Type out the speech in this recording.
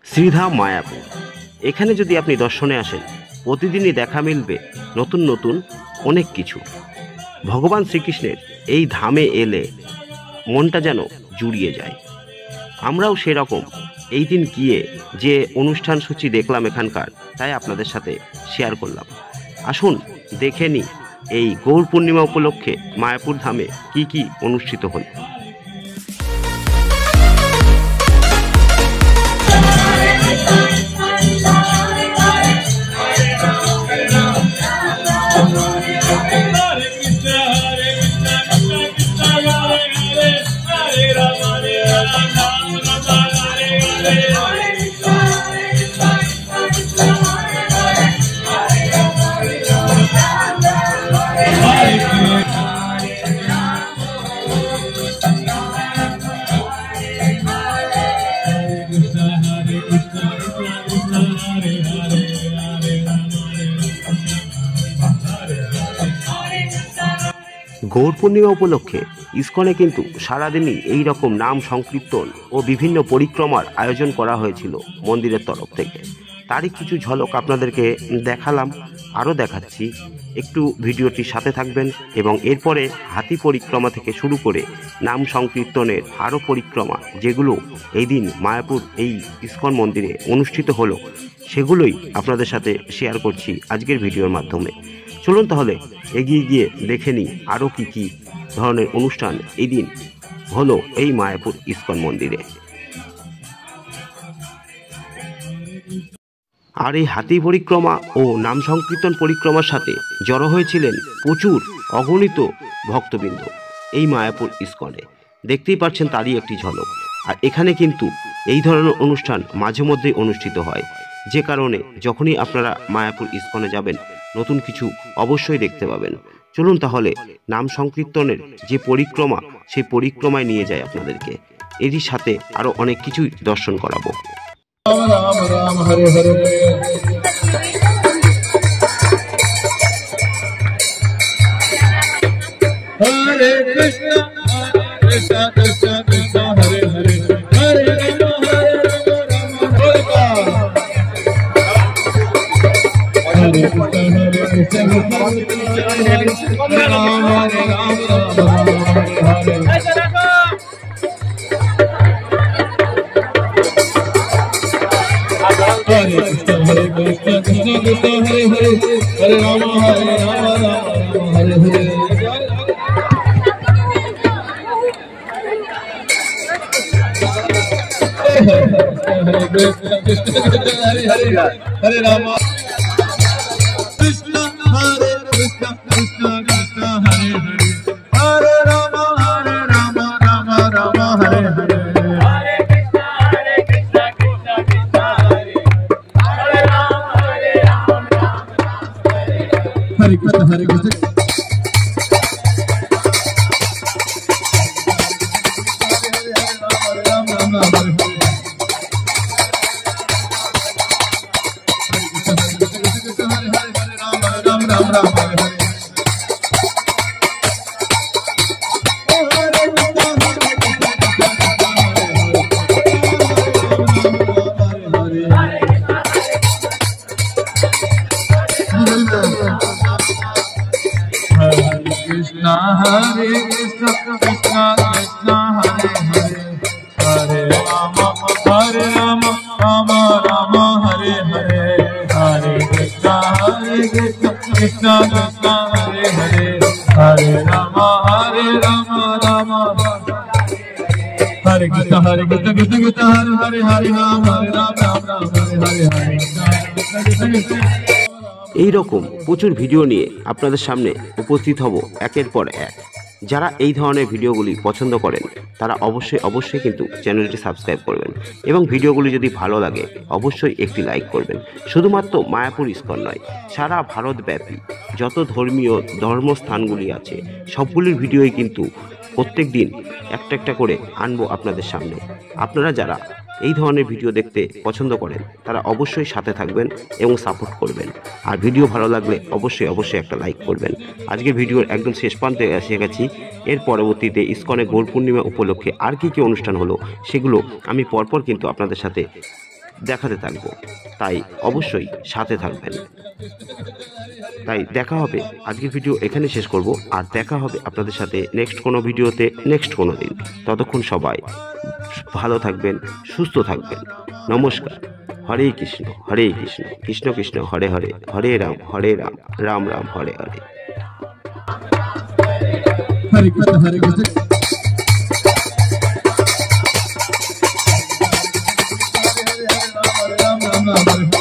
শ্রীধাম মায়াপুর। এখানে যদি আপনি দর্শনে আসেন, প্রতিদিনই দেখা মিলবে নতুন নতুন অনেক কিছু। ভগবান শ্রীকৃষ্ণের এই ধামে এলে মনটা যেন জুড়িয়ে যায়। আমরাও সেরকম এই দিন গিয়ে যে অনুষ্ঠান সূচি দেখলাম এখানকার, তাই আপনাদের সাথে শেয়ার করলাম। আসুন দেখে নিই এই গৌর পূর্ণিমা উপলক্ষে মায়াপুর ধামে কি কি অনুষ্ঠিত হল। গৌর পূর্ণিমা উপলক্ষে ইসকনে কিন্তু সারাদিনই এই রকম নাম সংকীর্তন ও বিভিন্ন পরিক্রমার আয়োজন করা হয়েছিল মন্দিরের তরফ থেকে। তারই কিছু ঝলক আপনাদেরকে দেখালাম, আরও দেখাচ্ছি। একটু ভিডিওটির সাথে থাকবেন এবং এরপরে হাতি পরিক্রমা থেকে শুরু করে নাম সংকীর্তনের আরও পরিক্রমা যেগুলো এই দিন মায়াপুর এই ইসকন মন্দিরে অনুষ্ঠিত হলো, সেগুলোই আপনাদের সাথে শেয়ার করছি আজকের ভিডিওর মাধ্যমে। চলুন তাহলে এগিয়ে গিয়ে দেখে নিই আরও কী কী ধরনের অনুষ্ঠান এই দিন হলো এই মায়াপুর ইসকন মন্দিরে। আর এই হাতি পরিক্রমা ও নাম সংকীর্তন পরিক্রমার সাথে জড়ো হয়েছিলেন প্রচুর অগণিত ভক্তবৃন্দ এই মায়াপুর ইসকনে। দেখতেই পাচ্ছেন তারই একটি ঝলক। আর এখানে কিন্তু এই ধরনের অনুষ্ঠান মাঝে মধ্যেই অনুষ্ঠিত হয়, যে কারণে যখনই আপনারা মায়াপুর ইসকনে যাবেন নতুন কিছু অবশ্যই দেখতে পাবেন। চলুন তাহলে নাম সংকীর্তনের যে পরিক্রমা, সেই পরিক্রমায় নিয়ে যায় আপনাদেরকে। এরই সাথে আরও অনেক কিছুই দর্শন করাবো। রাম রাম রাম হরে হরে হরে কৃষ্ণ কৃষ্ণ কৃষ্ণ কৃষ্ণ হরে হরে হরে রাম হরে রাম হরে কৃষ্ণ হরে কৃষ্ণ রাম হরে Ram Hare Hare Hare Krishna Krishna Krishna Hare Hare Hare Rama Rama Hare Hare Hare Krishna Krishna Krishna Hare Hare Hare Rama Krishna Hare Krishna Krishna Krishna Hare Hare Hare Rama Rama Rama Hare Hare Hare Krishna Hare Krishna Ram Ram Ram Hare Hare Ram Ram Ram Hare Hare Krishna Hare Krishna Krishna Krishna Hare Hare Hare Rama Rama Rama Hare Hare Hare Krishna Krishna Krishna Hare Hare Hare Rama Rama Hare Krishna Krishna Krishna Hare Hare Rama Hare Rama Hare Hare এই রকম প্রচুর video নিয়ে আপনাদের সামনে উপস্থিত হব একের পর এক। যারা এই ধরনের ভিডিওগুলি পছন্দ করেন তারা অবশ্যই কিন্তু চ্যানেলটি সাবস্ক্রাইব করবেন এবং ভিডিওগুলি যদি ভালো লাগে অবশ্যই একটি লাইক করবেন। শুধুমাত্র মায়াপুর ইসকন নয়, সারা ভারতব্যাপী যত ধর্মীয় ধর্মস্থানগুলি আছে সবগুলির ভিডিওই কিন্তু প্রত্যেক দিন একটা করে আনবো আপনাদের সামনে। আপনারা যারা এই ধরনের ভিডিও দেখতে পছন্দ করেন তারা অবশ্যই সাথে থাকবেন এবং সাপোর্ট করবেন। আর ভিডিও ভালো লাগলে অবশ্যই একটা লাইক করবেন। আজকের ভিডিওর একদম শেষ প্রান্তে এসে গেছি। এর পরবর্তীতে ইসকনে গৌর পূর্ণিমা উপলক্ষে আর কি অনুষ্ঠান হলো সেগুলো আমি পরপর কিন্তু আপনাদের সাথে দেখাতে থাকবো, তাই অবশ্যই সাথে থাকবেন। তাই দেখা হবে, আজকের ভিডিও এখানে শেষ করব, আর দেখা হবে আপনাদের সাথে নেক্সট কোনো ভিডিওতে, নেক্সট কোনো দিন। ততক্ষণ সবাই ভালো থাকবেন, সুস্থ থাকবেন। নমস্কার। হরে কৃষ্ণ হরে কৃষ্ণ, কৃষ্ণ কৃষ্ণ হরে হরে, হরে Ram Ram Ram Hare Hare. Hare Krishna, Hare Krishna. Hare Ram, Hare Ram, Hare Ram.